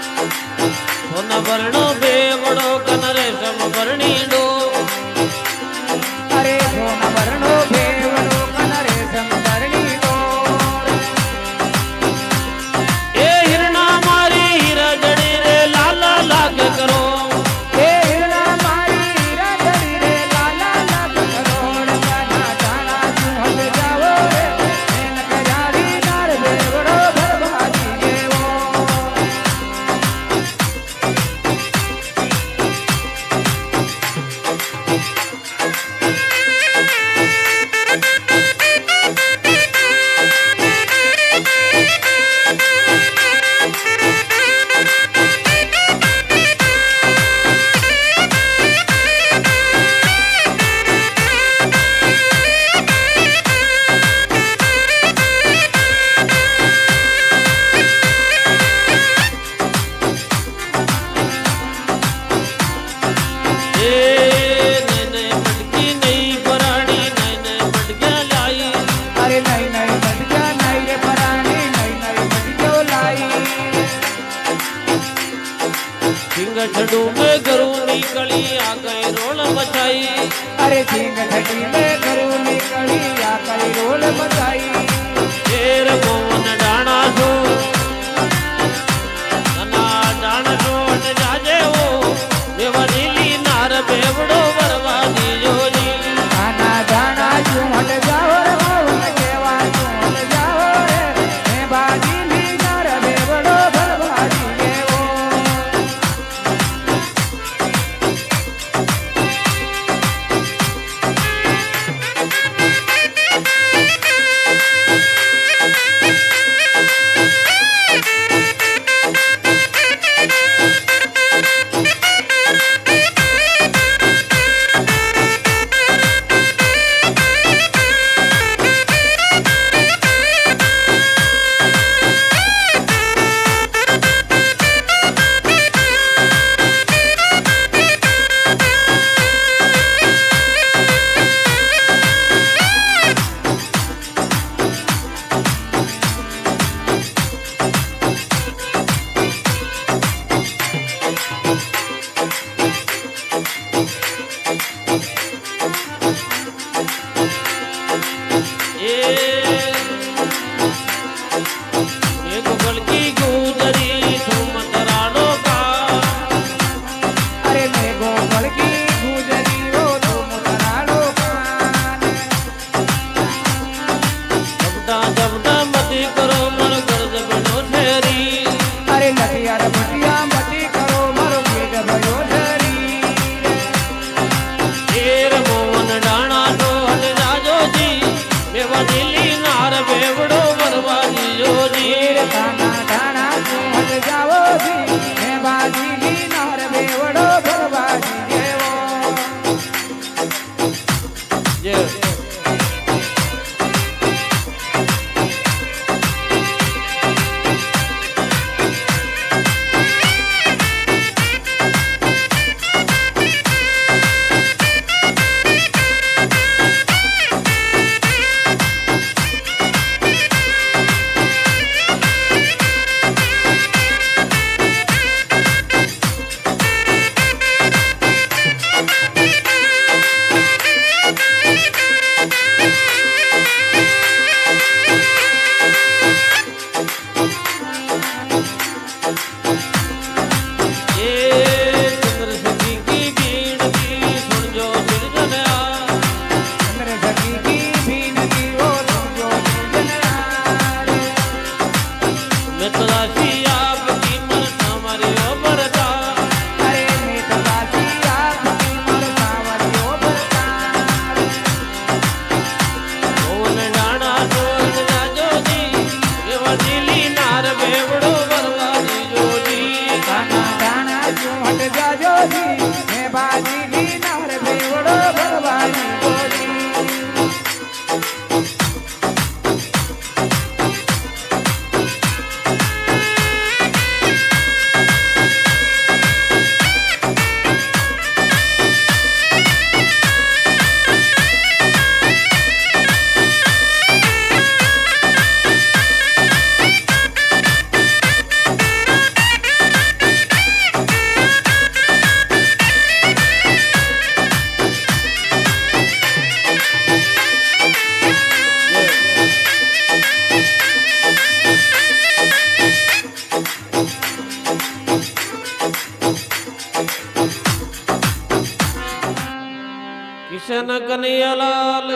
સોના વર્ણો બેવડો કન રેશમ વર્ણીડો અરે સોના વર્ણો બેવડો કન રેશમ વર્ણીડો એ હિરણા મારી હીરા જડી રે લાલા લાગ કરો એ હિરણા મારી હીરા જડી રે લાલા લાગ કરોડ કાના જાણા તું હદ જાવો રે એન કજારી નાર બેવડો ભરભાજી જેવો छड़ू में घरू निकली आ गई रोल मचाई अरे सिंह छड़ी में घरू निकली आ गई रोल मचाई शेर मोहन डाणा छो ना डाणा छो ने जाजे वो देवरीली नार बेवड़ो बरवादी जोजी आना जाना छू हट जाओ रे मोहन केवा छू हट जाओ रे मैं बाजीली नार बेवड़ो बरवादी जेवो शेर मोहन डाणा तो हट जाजो जी बेवा दिली કૃષ્ણ કનૈયાલાલ